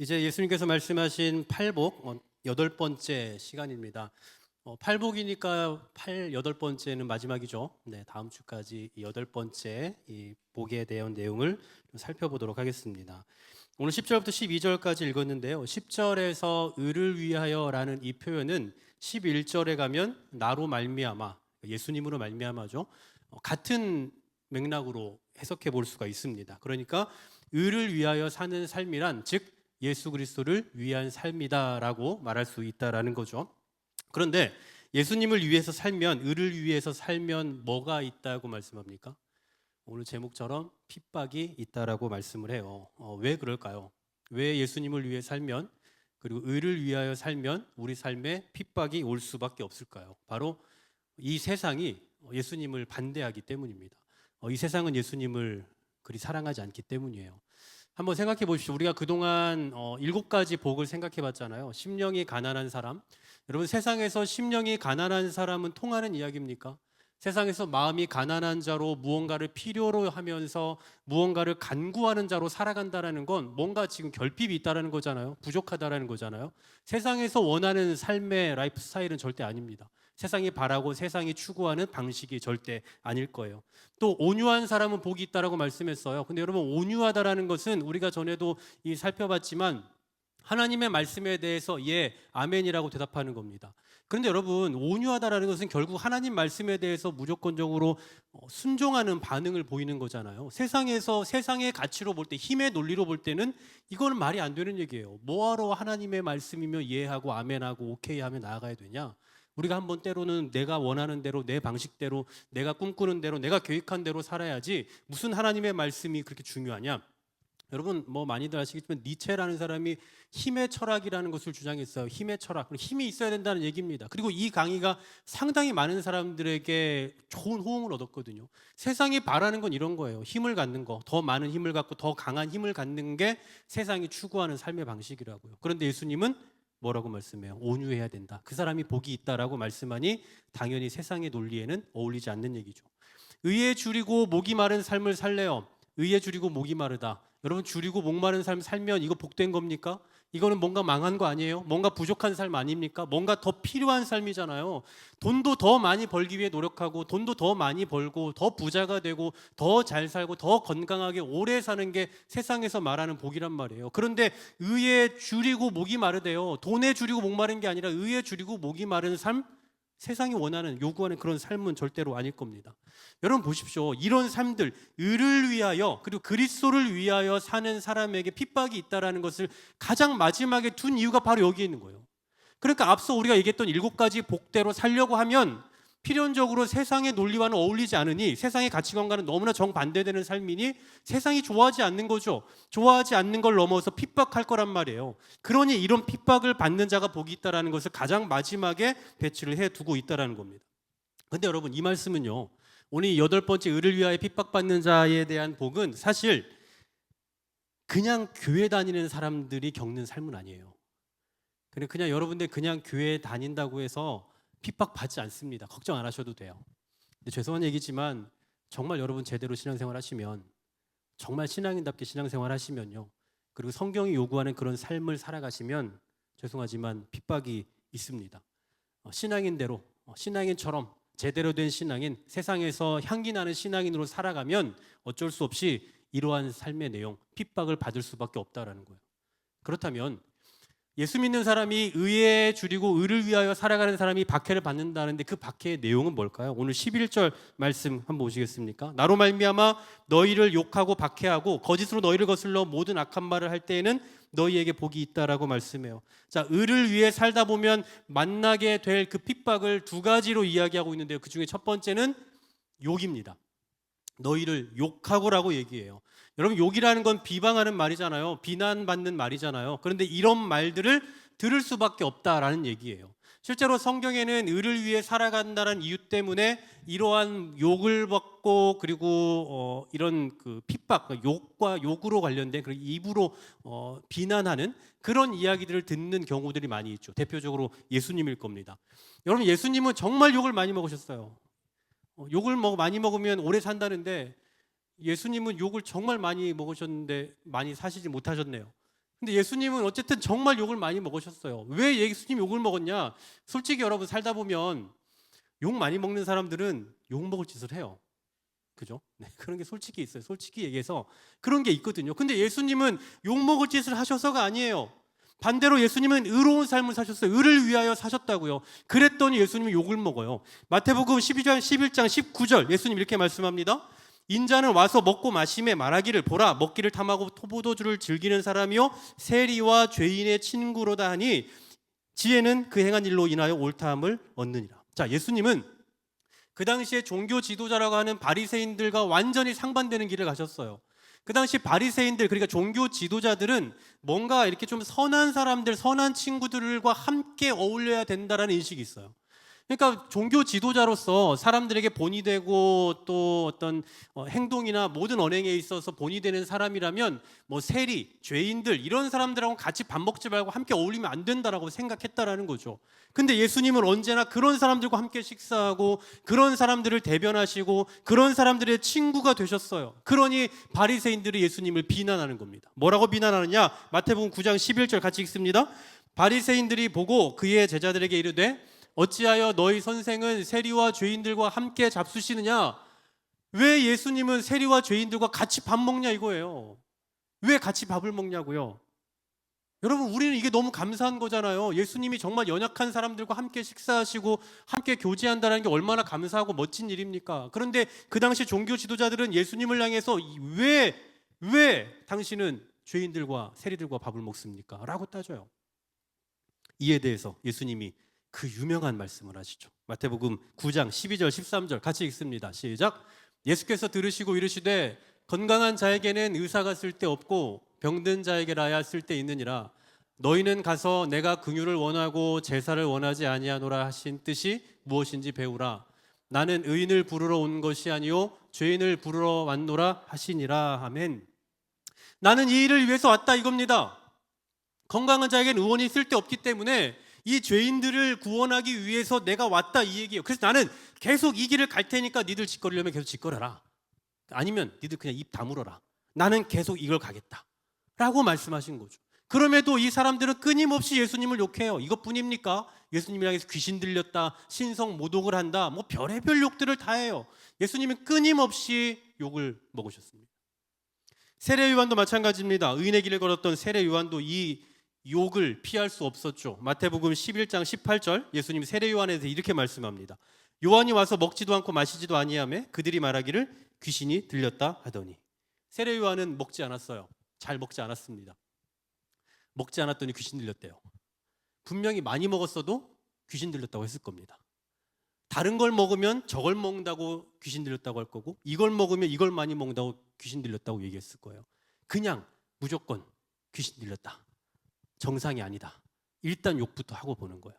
이제 예수님께서 말씀하신 팔복 여덟 번째 시간입니다. 팔복이니까 여덟 번째는 마지막이죠. 네, 다음 주까지 이 여덟 번째 이 복에 대한 내용을 좀 살펴보도록 하겠습니다. 오늘 10절부터 12절까지 읽었는데요. 10절에서 의를 위하여라는 이 표현은 11절에 가면 나로 말미암아, 예수님으로 말미암아죠. 같은 맥락으로 해석해 볼 수가 있습니다. 그러니까 의를 위하여 사는 삶이란 즉 예수 그리스도를 위한 삶이다라고 말할 수 있다라는 거죠. 그런데 예수님을 위해서 살면, 의를 위해서 살면 뭐가 있다고 말씀합니까? 오늘 제목처럼 핍박이 있다라고 말씀을 해요. 왜 그럴까요? 왜 예수님을 위해 살면, 그리고 의를 위하여 살면 우리 삶에 핍박이 올 수밖에 없을까요? 바로 이 세상이 예수님을 반대하기 때문입니다. 이 세상은 예수님을 그리 사랑하지 않기 때문이에요. 한번 생각해 보십시오. 우리가 그동안 7가지 복을 생각해 봤잖아요. 심령이 가난한 사람. 여러분, 세상에서 심령이 가난한 사람은 통하는 이야기입니까? 세상에서 마음이 가난한 자로 무언가를 필요로 하면서 무언가를 간구하는 자로 살아간다는 건 뭔가 지금 결핍이 있다는 거잖아요. 부족하다는 거잖아요. 세상에서 원하는 삶의 라이프 스타일은 절대 아닙니다. 세상이 바라고 세상이 추구하는 방식이 절대 아닐 거예요. 또 온유한 사람은 복이 있다라고 말씀했어요. 근데 여러분, 온유하다라는 것은 우리가 전에도 살펴봤지만 하나님의 말씀에 대해서 예, 아멘이라고 대답하는 겁니다. 그런데 여러분, 온유하다라는 것은 결국 하나님 말씀에 대해서 무조건적으로 순종하는 반응을 보이는 거잖아요. 세상에서 세상의 가치로 볼 때, 힘의 논리로 볼 때는 이거는 말이 안 되는 얘기예요. 뭐하러 하나님의 말씀이며 예하고 아멘하고 오케이 하며 나아가야 되냐? 우리가 한번 때로는 내가 원하는 대로, 내 방식대로, 내가 꿈꾸는 대로, 내가 계획한 대로 살아야지 무슨 하나님의 말씀이 그렇게 중요하냐? 여러분, 많이들 아시겠지만 니체라는 사람이 힘의 철학이라는 것을 주장했어요. 힘의 철학, 힘이 있어야 된다는 얘기입니다. 그리고 이 강의가 상당히 많은 사람들에게 좋은 호응을 얻었거든요. 세상이 바라는 건 이런 거예요. 힘을 갖는 거, 더 많은 힘을 갖고 더 강한 힘을 갖는 게 세상이 추구하는 삶의 방식이라고요. 그런데 예수님은 뭐라고 말씀해요? 온유해야 된다. 그 사람이 복이 있다라고 말씀하니 당연히 세상의 논리에는 어울리지 않는 얘기죠. 의에 줄이고 목이 마른 삶을 살래요. 의에 줄이고 목이 마르다. 여러분, 줄이고 목 마른 삶 살면 이거 복된 겁니까? 이거는 뭔가 망한 거 아니에요? 뭔가 부족한 삶 아닙니까? 뭔가 더 필요한 삶이잖아요. 돈도 더 많이 벌기 위해 노력하고 돈도 더 많이 벌고 더 부자가 되고 더 잘 살고 더 건강하게 오래 사는 게 세상에서 말하는 복이란 말이에요. 그런데 의에 줄이고 목이 마르대요. 돈에 줄이고 목 마른 게 아니라 의에 줄이고 목이 마른 삶, 세상이 원하는 요구하는 그런 삶은 절대로 아닐 겁니다. 여러분 보십시오. 이런 삶들, 의를 위하여 그리고 그리스도를 위하여 사는 사람에게 핍박이 있다라는 것을 가장 마지막에 둔 이유가 바로 여기에 있는 거예요. 그러니까 앞서 우리가 얘기했던 7가지 복대로 살려고 하면 필연적으로 세상의 논리와는 어울리지 않으니, 세상의 가치관과는 너무나 정반대되는 삶이니 세상이 좋아하지 않는 거죠. 좋아하지 않는 걸 넘어서 핍박할 거란 말이에요. 그러니 이런 핍박을 받는 자가 복이 있다라는 것을 가장 마지막에 배치를 해두고 있다라는 겁니다. 근데 여러분, 이 말씀은요, 오늘 여덟 번째 의를 위하여 핍박받는 자에 대한 복은 사실 그냥 교회 다니는 사람들이 겪는 삶은 아니에요. 그냥 여러분들 그냥 교회 다닌다고 해서 핍박받지 않습니다. 걱정 안 하셔도 돼요. 근데 죄송한 얘기지만 정말 여러분 제대로 신앙생활 하시면, 정말 신앙인답게 신앙생활 하시면요, 그리고 성경이 요구하는 그런 삶을 살아가시면 죄송하지만 핍박이 있습니다. 신앙인대로, 신앙인처럼 제대로 된 신앙인, 세상에서 향기 나는 신앙인으로 살아가면 어쩔 수 없이 이러한 삶의 내용, 핍박을 받을 수밖에 없다라는 거예요. 그렇다면 예수 믿는 사람이 의에 줄이고 의를 위하여 살아가는 사람이 박해를 받는다는데 그 박해의 내용은 뭘까요? 오늘 11절 말씀 한번 보시겠습니까? 나로 말미암아 너희를 욕하고 박해하고 거짓으로 너희를 거슬러 모든 악한 말을 할 때에는 너희에게 복이 있다라고 말씀해요. 자, 의를 위해 살다 보면 만나게 될 그 핍박을 2가지로 이야기하고 있는데요. 그 중에 첫 번째는 욕입니다. 너희를 욕하고라고 얘기해요. 여러분, 욕이라는 건 비방하는 말이잖아요. 비난받는 말이잖아요. 그런데 이런 말들을 들을 수밖에 없다라는 얘기예요. 실제로 성경에는 의를 위해 살아간다는 이유 때문에 이러한 욕을 받고, 그리고 이런 그 핍박, 욕과 욕으로 관련된 그리고 입으로 비난하는 그런 이야기들을 듣는 경우들이 많이 있죠. 대표적으로 예수님일 겁니다. 여러분, 예수님은 정말 욕을 많이 먹으셨어요. 욕을 많이 먹으면 오래 산다는데 예수님은 욕을 정말 많이 먹으셨는데 많이 사시지 못하셨네요. 근데 예수님은 어쨌든 정말 욕을 많이 먹으셨어요. 왜 예수님 욕을 먹었냐? 솔직히 여러분 살다 보면 욕 많이 먹는 사람들은 욕 먹을 짓을 해요. 그죠? 네, 그런 게 솔직히 있어요. 솔직히 얘기해서 그런 게 있거든요. 근데 예수님은 욕 먹을 짓을 하셔서가 아니에요. 반대로 예수님은 의로운 삶을 사셨어요. 의를 위하여 사셨다고요. 그랬더니 예수님이 욕을 먹어요. 마태복음 11장 19절 예수님 이렇게 말씀합니다. 인자는 와서 먹고 마심에 말하기를 보라 먹기를 탐하고 포도주를 즐기는 사람이요 세리와 죄인의 친구로다 하니 지혜는 그 행한 일로 인하여 옳다함을 얻느니라. 자, 예수님은 그 당시에 종교 지도자라고 하는 바리새인들과 완전히 상반되는 길을 가셨어요. 그 당시 바리새인들, 그러니까 종교 지도자들은 뭔가 이렇게 좀 선한 사람들, 선한 친구들과 함께 어울려야 된다라는 인식이 있어요. 그러니까 종교 지도자로서 사람들에게 본이 되고 또 어떤 행동이나 모든 언행에 있어서 본이 되는 사람이라면 뭐 세리, 죄인들 이런 사람들하고 같이 밥 먹지 말고 함께 어울리면 안 된다라고 생각했다라는 거죠. 근데 예수님은 언제나 그런 사람들과 함께 식사하고 그런 사람들을 대변하시고 그런 사람들의 친구가 되셨어요. 그러니 바리새인들이 예수님을 비난하는 겁니다. 뭐라고 비난하느냐? 마태복음 9장 11절 같이 읽습니다. 바리새인들이 보고 그의 제자들에게 이르되 어찌하여 너희 선생은 세리와 죄인들과 함께 잡수시느냐? 왜 예수님은 세리와 죄인들과 같이 밥 먹냐 이거예요. 왜 같이 밥을 먹냐고요? 여러분 우리는 이게 너무 감사한 거잖아요. 예수님이 정말 연약한 사람들과 함께 식사하시고 함께 교제한다는 게 얼마나 감사하고 멋진 일입니까? 그런데 그 당시 종교 지도자들은 예수님을 향해서 왜 당신은 죄인들과 세리들과 밥을 먹습니까? 라고 따져요. 이에 대해서 예수님이 그 유명한 말씀을 하시죠. 마태복음 9장 12절 13절 같이 읽습니다. 시작. 예수께서 들으시고 이르시되 건강한 자에게는 의사가 쓸데없고 병든 자에게라야 쓸데있느니라. 너희는 가서 내가 긍휼을 원하고 제사를 원하지 아니하노라 하신 뜻이 무엇인지 배우라. 나는 의인을 부르러 온 것이 아니요 죄인을 부르러 왔노라 하시니라. 아멘. 나는 이 일을 위해서 왔다 이겁니다. 건강한 자에게는 의원이 쓸데없기 때문에 이 죄인들을 구원하기 위해서 내가 왔다 이 얘기예요. 그래서 나는 계속 이 길을 갈 테니까 니들 짓거리려면 계속 짓거려라. 아니면 니들 그냥 입 다물어라. 나는 계속 이걸 가겠다 라고 말씀하신 거죠. 그럼에도 이 사람들은 끊임없이 예수님을 욕해요. 이것뿐입니까? 예수님이랑 해서 귀신 들렸다, 신성 모독을 한다, 뭐 별의별 욕들을 다 해요. 예수님은 끊임없이 욕을 먹으셨습니다. 세례 요한도 마찬가지입니다. 의인의 길을 걸었던 세례 요한도 이 욕을 피할 수 없었죠. 마태복음 11장 18절 예수님 세례 요한에 대해서 이렇게 말씀합니다. 요한이 와서 먹지도 않고 마시지도 아니하며 그들이 말하기를 귀신이 들렸다 하더니. 세례 요한은 먹지 않았어요. 잘 먹지 않았습니다. 먹지 않았더니 귀신 들렸대요. 분명히 많이 먹었어도 귀신 들렸다고 했을 겁니다. 다른 걸 먹으면 저걸 먹는다고 귀신 들렸다고 할 거고 이걸 먹으면 이걸 많이 먹는다고 귀신 들렸다고 얘기했을 거예요. 그냥 무조건 귀신 들렸다. 정상이 아니다. 일단 욕부터 하고 보는 거예요.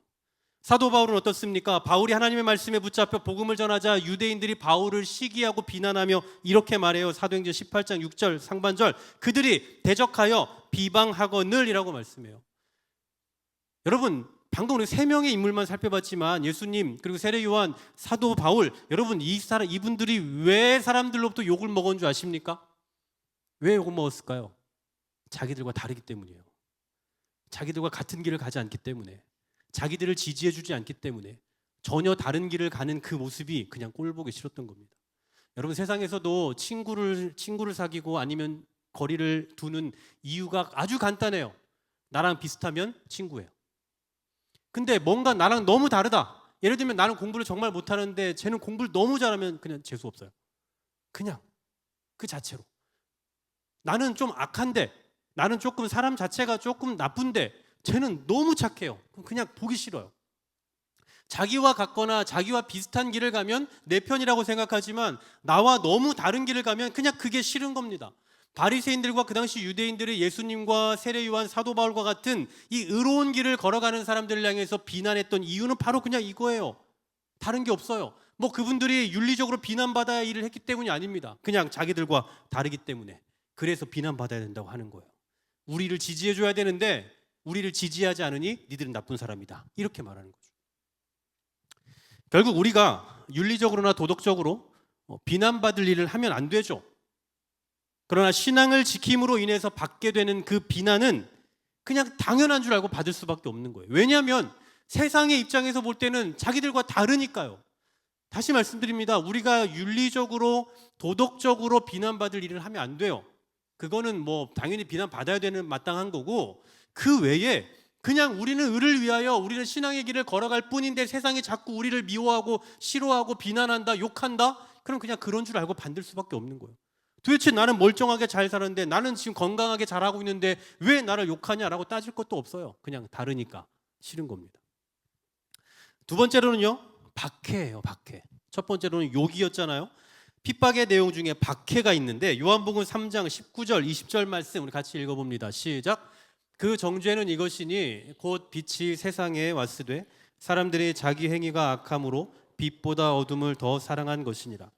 사도 바울은 어떻습니까? 바울이 하나님의 말씀에 붙잡혀 복음을 전하자 유대인들이 바울을 시기하고 비난하며 이렇게 말해요. 사도행전 18장 6절 상반절 그들이 대적하여 비방하거늘이라고 말씀해요. 여러분 방금 우리 세 명의 인물만 살펴봤지만 예수님 그리고 세례 요한 사도 바울 여러분 이분들이 왜 사람들로부터 욕을 먹은 줄 아십니까? 왜 욕을 먹었을까요? 자기들과 다르기 때문이에요. 자기들과 같은 길을 가지 않기 때문에 자기들을 지지해주지 않기 때문에 전혀 다른 길을 가는 그 모습이 그냥 꼴보기 싫었던 겁니다. 여러분 세상에서도 친구를 사귀고 아니면 거리를 두는 이유가 아주 간단해요. 나랑 비슷하면 친구예요. 근데 뭔가 나랑 너무 다르다. 예를 들면 나는 공부를 정말 못하는데 쟤는 공부를 너무 잘하면 그냥 재수 없어요. 그냥 그 자체로. 나는 좀 악한데 나는 조금 사람 자체가 조금 나쁜데 쟤는 너무 착해요. 그냥 보기 싫어요. 자기와 같거나 자기와 비슷한 길을 가면 내 편이라고 생각하지만 나와 너무 다른 길을 가면 그냥 그게 싫은 겁니다. 바리새인들과 그 당시 유대인들이 예수님과 세례 요한 사도 바울과 같은 이 의로운 길을 걸어가는 사람들을 향해서 비난했던 이유는 바로 그냥 이거예요. 다른 게 없어요. 뭐 그분들이 윤리적으로 비난받아야 할 일을 했기 때문이 아닙니다. 그냥 자기들과 다르기 때문에 그래서 비난받아야 된다고 하는 거예요. 우리를 지지해줘야 되는데 우리를 지지하지 않으니 니들은 나쁜 사람이다. 이렇게 말하는 거죠. 결국 우리가 윤리적으로나 도덕적으로 비난받을 일을 하면 안 되죠. 그러나 신앙을 지킴으로 인해서 받게 되는 그 비난은 그냥 당연한 줄 알고 받을 수밖에 없는 거예요. 왜냐하면 세상의 입장에서 볼 때는 자기들과 다르니까요. 다시 말씀드립니다. 우리가 윤리적으로 도덕적으로 비난받을 일을 하면 안 돼요. 그거는 뭐 당연히 비난받아야 되는 마땅한 거고, 그 외에 그냥 우리는 의를 위하여 우리는 신앙의 길을 걸어갈 뿐인데 세상이 자꾸 우리를 미워하고 싫어하고 비난한다, 욕한다? 그럼 그냥 그런 줄 알고 받을 수밖에 없는 거예요. 도대체 나는 멀쩡하게 잘 살았는데, 나는 지금 건강하게 잘하고 있는데 왜 나를 욕하냐라고 따질 것도 없어요. 그냥 다르니까 싫은 겁니다. 두 번째로는요, 박해예요. 박해. 첫 번째로는 욕이었잖아요. 핍박의 내용 중에 박해가 있는데, 요한복음 3장 19절 20절 말씀 우리 같이 읽어봅니다. 시작. 그 정죄는 이것이니 곧 빛이 세상에 왔으되 사람들이 자기 행위가 악함으로 빛보다 어둠을 더 사랑한 것이니라.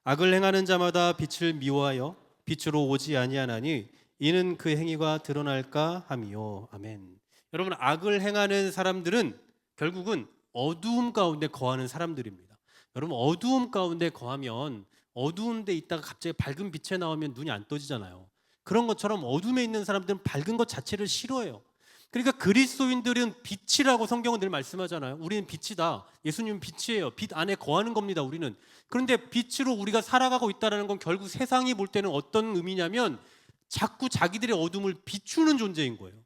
악을 행하는 자마다 빛을 미워하여 빛으로 오지 아니하나니 이는 그 행위가 드러날까 함이요. 아멘. 여러분, 악을 행하는 사람들은 결국은 어두움 가운데 거하는 사람들입니다. 여러분, 어두움 가운데 거하면, 어두운 데 있다가 갑자기 밝은 빛에 나오면 눈이 안 떠지잖아요. 그런 것처럼 어둠에 있는 사람들은 밝은 것 자체를 싫어해요. 그러니까 그리스도인들은 빛이라고 성경은 늘 말씀하잖아요. 우리는 빛이다. 예수님은 빛이에요. 빛 안에 거하는 겁니다, 우리는. 그런데 빛으로 우리가 살아가고 있다는 건 결국 세상이 볼 때는 어떤 의미냐면 자꾸 자기들의 어둠을 비추는 존재인 거예요.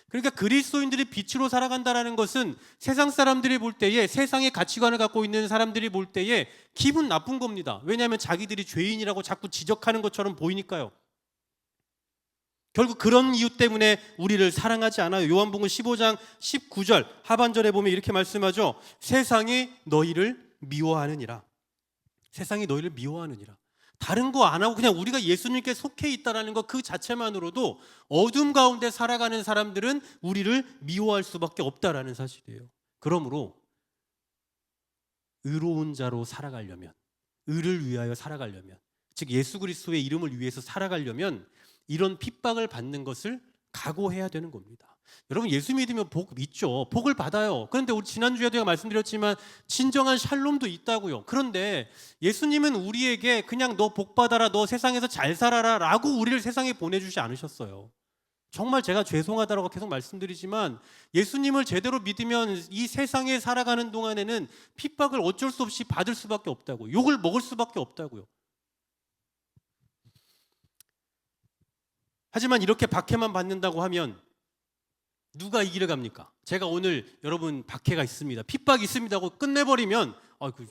그러니까 그리스도인들이 빛으로 살아간다는 것은 세상 사람들이 볼 때에, 세상의 가치관을 갖고 있는 사람들이 볼 때에 기분 나쁜 겁니다. 왜냐하면 자기들이 죄인이라고 자꾸 지적하는 것처럼 보이니까요. 결국 그런 이유 때문에 우리를 사랑하지 않아요. 요한복음 15장 19절 하반절에 보면 이렇게 말씀하죠. 세상이 너희를 미워하느니라. 세상이 너희를 미워하느니라. 다른 거 안 하고 그냥 우리가 예수님께 속해 있다는 것 그 자체만으로도 어둠 가운데 살아가는 사람들은 우리를 미워할 수밖에 없다라는 사실이에요. 그러므로 의로운 자로 살아가려면, 의를 위하여 살아가려면, 즉 예수 그리스도의 이름을 위해서 살아가려면 이런 핍박을 받는 것을 각오해야 되는 겁니다. 여러분, 예수 믿으면 복 있죠. 복을 받아요. 그런데 우리 지난주에도 제가 말씀드렸지만 진정한 샬롬도 있다고요. 그런데 예수님은 우리에게 그냥 너 복 받아라, 너 세상에서 잘 살아라 라고 우리를 세상에 보내주지 않으셨어요. 정말 제가 죄송하다라고 계속 말씀드리지만 예수님을 제대로 믿으면 이 세상에 살아가는 동안에는 핍박을 어쩔 수 없이 받을 수밖에 없다고요. 욕을 먹을 수밖에 없다고요. 하지만 이렇게 박해만 받는다고 하면 누가 이 길을 갑니까? 제가 오늘 여러분 박해가 있습니다, 핍박이 있습니다 하고 끝내버리면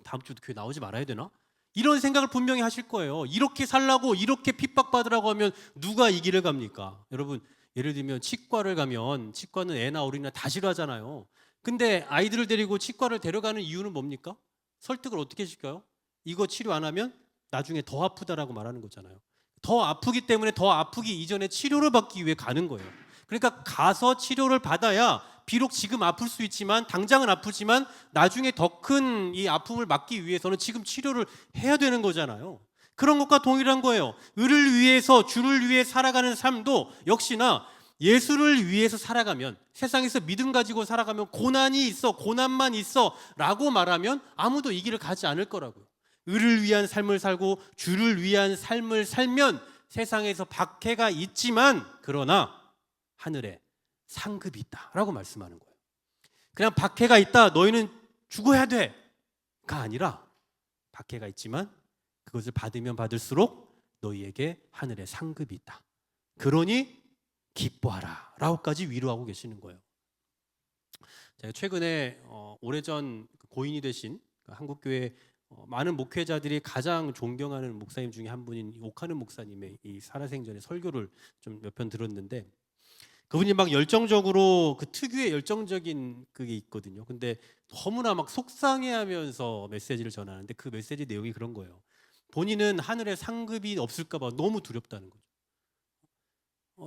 다음 주도 교회 나오지 말아야 되나? 이런 생각을 분명히 하실 거예요. 이렇게 살라고, 이렇게 핍박받으라고 하면 누가 이 길을 갑니까? 여러분, 예를 들면 치과를 가면, 치과는 애나 어린이나 다 싫어하잖아요. 근데 아이들을 데리고 치과를 데려가는 이유는 뭡니까? 설득을 어떻게 시켜요? 이거 치료 안 하면 나중에 더 아프다라고 말하는 거잖아요. 더 아프기 때문에 더 아프기 이전에 치료를 받기 위해 가는 거예요. 그러니까 가서 치료를 받아야 비록 지금 아플 수 있지만, 당장은 아프지만 나중에 더 큰 이 아픔을 막기 위해서는 지금 치료를 해야 되는 거잖아요. 그런 것과 동일한 거예요. 의를 위해서, 주를 위해 살아가는 삶도 역시나 예수를 위해서 살아가면, 세상에서 믿음 가지고 살아가면 고난이 있어, 고난만 있어 라고 말하면 아무도 이 길을 가지 않을 거라고요. 의를 위한 삶을 살고 주를 위한 삶을 살면 세상에서 박해가 있지만 그러나 하늘에 상급이 있다라고 말씀하는 거예요. 그냥 박해가 있다, 너희는 죽어야 돼가 아니라 박해가 있지만 그것을 받으면 받을수록 너희에게 하늘에 상급이 있다. 그러니 기뻐하라 라고까지 위로하고 계시는 거예요. 제가 최근에 오래전 고인이 되신 한국교회 많은 목회자들이 가장 존경하는 목사님 중에 한 분인 옥하는 목사님의 이 살아생전의 설교를 좀 몇 편 들었는데, 그분이 막 열정적으로 그 특유의 열정적인 그게 있거든요. 근데 너무나 막 속상해하면서 메시지를 전하는데 그 메시지 내용이 그런 거예요. 본인은 하늘에 상급이 없을까 봐 너무 두렵다는 거죠.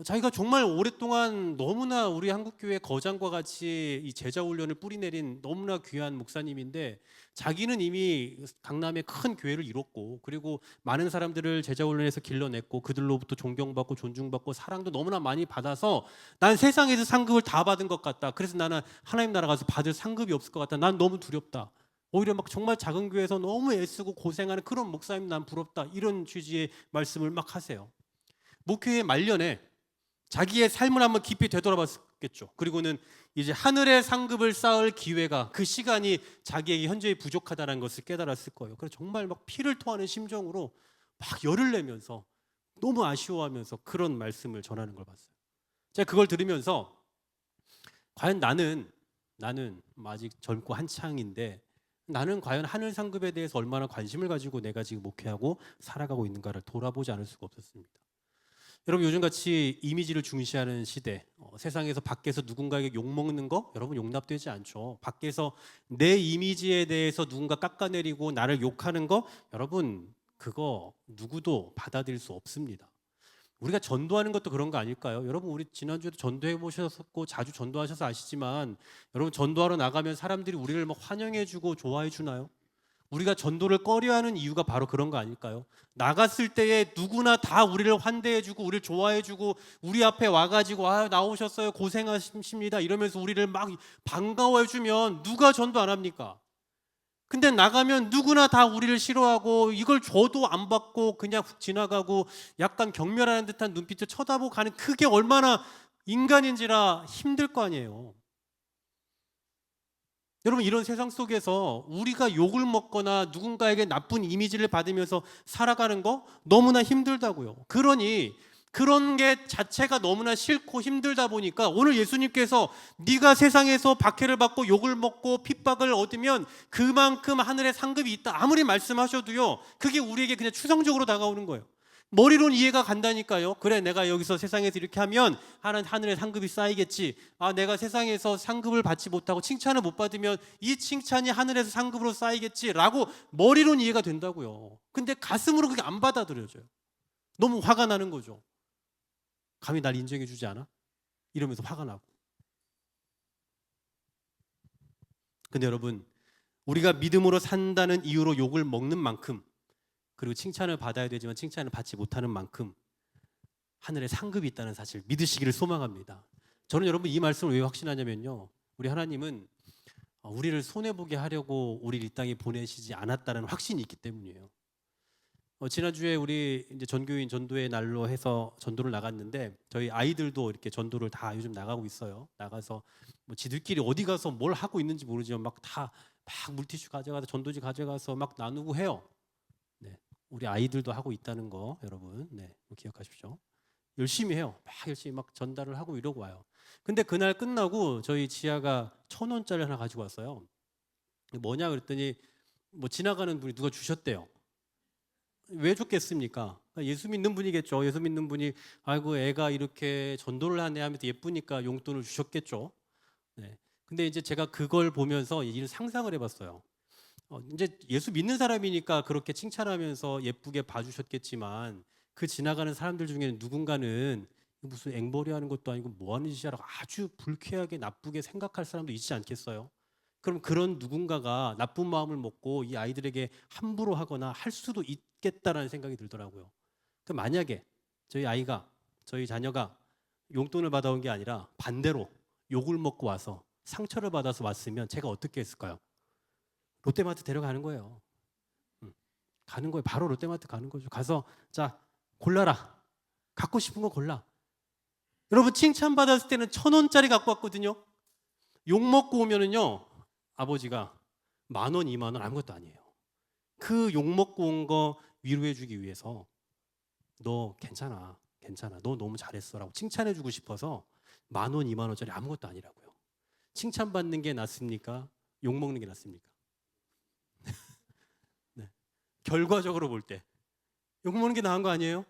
자기가 정말 오랫동안 너무나 우리 한국교회 거장과 같이 이 제자 훈련을 뿌리내린 너무나 귀한 목사님인데, 자기는 이미 강남에 큰 교회를 이뤘고 그리고 많은 사람들을 제자 훈련에서 길러냈고 그들로부터 존경받고 존중받고 사랑도 너무나 많이 받아서 난 세상에서 상급을 다 받은 것 같다. 그래서 나는 하나님 나라 가서 받을 상급이 없을 것 같다. 난 너무 두렵다. 오히려 막 정말 작은 교회에서 너무 애쓰고 고생하는 그런 목사님 난 부럽다. 이런 취지의 말씀을 막 하세요. 목회의 말년에 자기의 삶을 한번 깊이 되돌아봤겠죠. 그리고는 이제 하늘의 상급을 쌓을 기회가, 그 시간이 자기에게 현저히 부족하다는 것을 깨달았을 거예요. 그래서 정말 막 피를 토하는 심정으로 막 열을 내면서 너무 아쉬워하면서 그런 말씀을 전하는 걸 봤어요. 제가 그걸 들으면서 과연 나는 아직 젊고 한창인데 나는 과연 하늘 상급에 대해서 얼마나 관심을 가지고 내가 지금 목회하고 살아가고 있는가를 돌아보지 않을 수가 없었습니다. 여러분, 요즘같이 이미지를 중시하는 시대, 세상에서 밖에서 누군가에게 욕먹는 거 여러분 용납되지 않죠. 밖에서 내 이미지에 대해서 누군가 깎아내리고 나를 욕하는 거 여러분 그거 누구도 받아들일 수 없습니다. 우리가 전도하는 것도 그런 거 아닐까요? 여러분, 우리 지난주에도 전도해 보셨고 자주 전도하셔서 아시지만 여러분, 전도하러 나가면 사람들이 우리를 막 환영해 주고 좋아해 주나요? 우리가 전도를 꺼려하는 이유가 바로 그런 거 아닐까요? 나갔을 때에 누구나 다 우리를 환대해 주고 우리를 좋아해 주고 우리 앞에 와가지고 나오셨어요, 고생하십니다 이러면서 우리를 막 반가워해 주면 누가 전도 안 합니까? 근데 나가면 누구나 다 우리를 싫어하고 이걸 줘도 안 받고 그냥 훅 지나가고 약간 경멸하는 듯한 눈빛을 쳐다보고 가는, 그게 얼마나 인간인지라 힘들 거 아니에요. 여러분, 이런 세상 속에서 우리가 욕을 먹거나 누군가에게 나쁜 이미지를 받으면서 살아가는 거 너무나 힘들다고요. 그러니 그런 게 자체가 너무나 싫고 힘들다 보니까 오늘 예수님께서 네가 세상에서 박해를 받고 욕을 먹고 핍박을 얻으면 그만큼 하늘의 상급이 있다 아무리 말씀하셔도요, 그게 우리에게 그냥 추상적으로 다가오는 거예요. 머리로는 이해가 간다니까요. 그래, 내가 여기서 세상에서 이렇게 하면 하늘의 상급이 쌓이겠지. 내가 세상에서 상급을 받지 못하고 칭찬을 못 받으면 이 칭찬이 하늘에서 상급으로 쌓이겠지 라고 머리로는 이해가 된다고요. 근데 가슴으로 그게 안 받아들여져요. 너무 화가 나는 거죠. 감히 날 인정해 주지 않아? 이러면서 화가 나고. 근데 여러분, 우리가 믿음으로 산다는 이유로 욕을 먹는 만큼, 그리고 칭찬을 받아야 되지만 칭찬을 받지 못하는 만큼 하늘에 상급이 있다는 사실 믿으시기를 소망합니다. 저는 여러분 이 말씀을 왜 확신하냐면요, 우리 하나님은 우리를 손해보게 하려고 우리를 이 땅에 보내시지 않았다는 확신이 있기 때문이에요. 지난주에 우리 이제 전교인 전도의 날로 해서 전도를 나갔는데 저희 아이들도 이렇게 전도를 다 요즘 나가고 있어요. 나가서 뭐 지들끼리 어디 가서 뭘 하고 있는지 모르지만 막 물티슈 가져가서 전도지 가져가서 막 나누고 해요. 네, 우리 아이들도 하고 있다는 거 여러분, 네, 기억하십시오. 열심히 해요. 열심히 막 전달을 하고 이러고 와요. 근데 그날 끝나고 저희 지아가 1,000원짜리 하나 가지고 왔어요. 뭐냐 그랬더니 뭐 지나가는 분이 누가 주셨대요. 왜 줬겠습니까? 예수 믿는 분이겠죠. 예수 믿는 분이 아이고 애가 이렇게 전도를 하네 하면서 예쁘니까 용돈을 주셨겠죠. 네. 근데 이제 제가 그걸 보면서 이를 상상을 해봤어요. 이제 예수 믿는 사람이니까 그렇게 칭찬하면서 예쁘게 봐주셨겠지만 그 지나가는 사람들 중에는 누군가는 무슨 앵벌이 하는 것도 아니고 뭐 하는 짓이라고 아주 불쾌하게 나쁘게 생각할 사람도 있지 않겠어요? 그럼 그런 누군가가 나쁜 마음을 먹고 이 아이들에게 함부로 하거나 할 수도 있겠다라는 생각이 들더라고요. 그 만약에 저희 자녀가 용돈을 받아온 게 아니라 반대로 욕을 먹고 와서 상처를 받아서 왔으면 제가 어떻게 했을까요? 롯데마트 데려가는 거예요. 가는 거예요. 바로 롯데마트 가는 거죠. 가서 자, 골라라. 갖고 싶은 거 골라. 여러분, 칭찬받았을 때는 1,000원짜리 갖고 왔거든요. 욕 먹고 오면은요, 아버지가 10,000원, 20,000원 아무것도 아니에요. 그 욕 먹고 온 거 위로해 주기 위해서 너 괜찮아. 너 너무 잘했어라고 칭찬해 주고 싶어서 10,000원, 20,000원짜리 아무것도 아니라고요. 칭찬받는 게 낫습니까? 욕 먹는 게 낫습니까? 네. 결과적으로 볼 때 욕 먹는 게 나은 거 아니에요?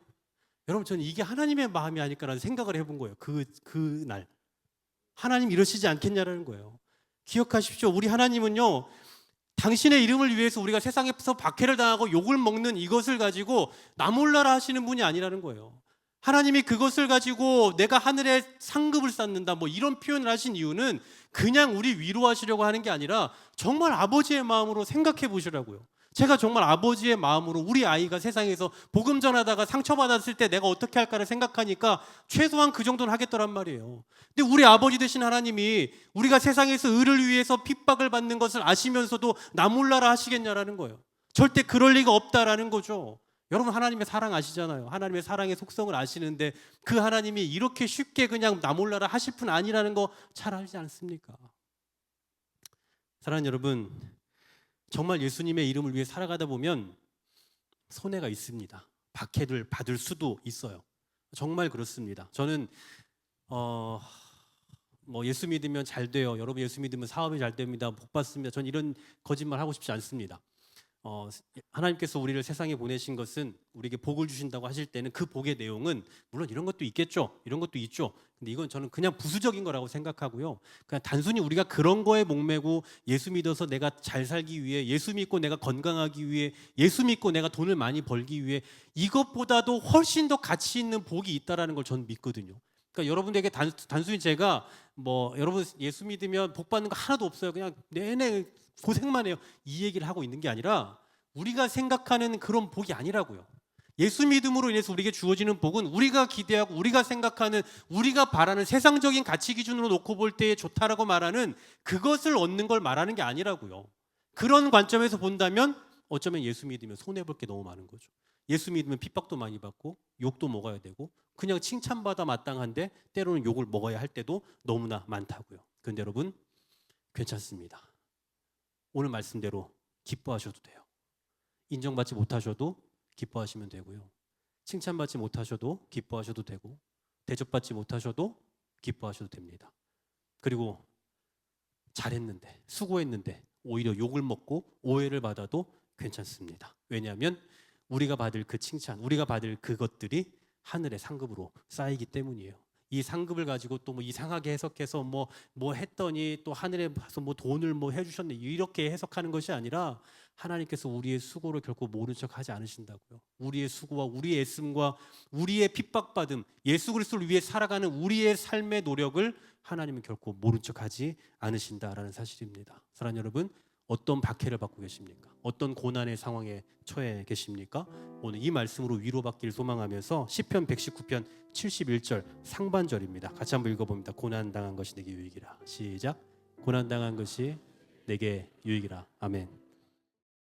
여러분, 저는 이게 하나님의 마음이 아닐까라는 생각을 해본 거예요. 그날 하나님 이러시지 않겠냐라는 거예요. 기억하십시오. 우리 하나님은요, 당신의 이름을 위해서 우리가 세상에서 박해를 당하고 욕을 먹는 이것을 가지고 나 몰라라 하시는 분이 아니라는 거예요. 하나님이 그것을 가지고 내가 하늘에 상급을 쌓는다 뭐 이런 표현을 하신 이유는 그냥 우리 위로하시려고 하는 게 아니라 정말 아버지의 마음으로 생각해 보시라고요. 제가 정말 아버지의 마음으로 우리 아이가 세상에서 복음 전하다가 상처받았을 때 내가 어떻게 할까를 생각하니까 최소한 그 정도는 하겠더란 말이에요. 근데 우리 아버지 되신 하나님이 우리가 세상에서 의를 위해서 핍박을 받는 것을 아시면서도 나 몰라라 하시겠냐라는 거예요. 절대 그럴 리가 없다라는 거죠. 여러분 하나님의 사랑 아시잖아요. 하나님의 사랑의 속성을 아시는데 그 하나님이 이렇게 쉽게 그냥 나 몰라라 하실 분 아니라는 거 잘 알지 않습니까? 사랑하는 여러분, 정말 예수님의 이름을 위해 살아가다 보면 손해가 있습니다. 박해를 받을 수도 있어요. 정말 그렇습니다. 저는 예수 믿으면 잘 돼요. 여러분 예수 믿으면 사업이 잘 됩니다. 복 받습니다. 전 이런 거짓말 하고 싶지 않습니다. 하나님께서 우리를 세상에 보내신 것은 우리에게 복을 주신다고 하실 때는 그 복의 내용은 물론 이런 것도 있겠죠. 이런 것도 있죠. 근데 이건 저는 그냥 부수적인 거라고 생각하고요. 그냥 단순히 우리가 그런 거에 목매고 예수 믿어서 내가 잘 살기 위해, 예수 믿고 내가 건강하기 위해, 예수 믿고 내가 돈을 많이 벌기 위해 이것보다도 훨씬 더 가치 있는 복이 있다라는 걸 저는 믿거든요. 그러니까 여러분에게 단순히 제가 여러분 예수 믿으면 복 받는 거 하나도 없어요. 그냥 내내 고생만 해요. 이 얘기를 하고 있는 게 아니라 우리가 생각하는 그런 복이 아니라고요. 예수 믿음으로 인해서 우리에게 주어지는 복은 우리가 기대하고 우리가 생각하는 우리가 바라는 세상적인 가치 기준으로 놓고 볼 때에 좋다라고 말하는 그것을 얻는 걸 말하는 게 아니라고요. 그런 관점에서 본다면 어쩌면 예수 믿으면 손해볼 게 너무 많은 거죠. 예수 믿으면 핍박도 많이 받고 욕도 먹어야 되고 그냥 칭찬받아 마땅한데 때로는 욕을 먹어야 할 때도 너무나 많다고요. 그런데 여러분 괜찮습니다. 오늘 말씀대로 기뻐하셔도 돼요. 인정받지 못하셔도 기뻐하시면 되고요. 칭찬받지 못하셔도 기뻐하셔도 되고 대접받지 못하셔도 기뻐하셔도 됩니다. 그리고 잘했는데 수고했는데 오히려 욕을 먹고 오해를 받아도 괜찮습니다. 왜냐하면 우리가 받을 그 칭찬, 우리가 받을 그것들이 하늘의 상급으로 쌓이기 때문이에요. 이 상급을 가지고 또 이상하게 해석해서 했더니 또 하늘에 가서 돈을 해주셨네 이렇게 해석하는 것이 아니라 하나님께서 우리의 수고를 결코 모른 척하지 않으신다고요. 우리의 수고와 우리의 애씀과 우리의 핍박받음, 예수 그리스도를 위해 살아가는 우리의 삶의 노력을 하나님은 결코 모른 척하지 않으신다라는 사실입니다. 사랑하는 여러분, 어떤 박해를 받고 계십니까? 어떤 고난의 상황에 처해 계십니까? 오늘 이 말씀으로 위로받기를 소망하면서 시편 119편 71절 상반절입니다. 같이 한번 읽어봅니다. 고난당한 것이 내게 유익이라. 시작. 고난당한 것이 내게 유익이라. 아멘.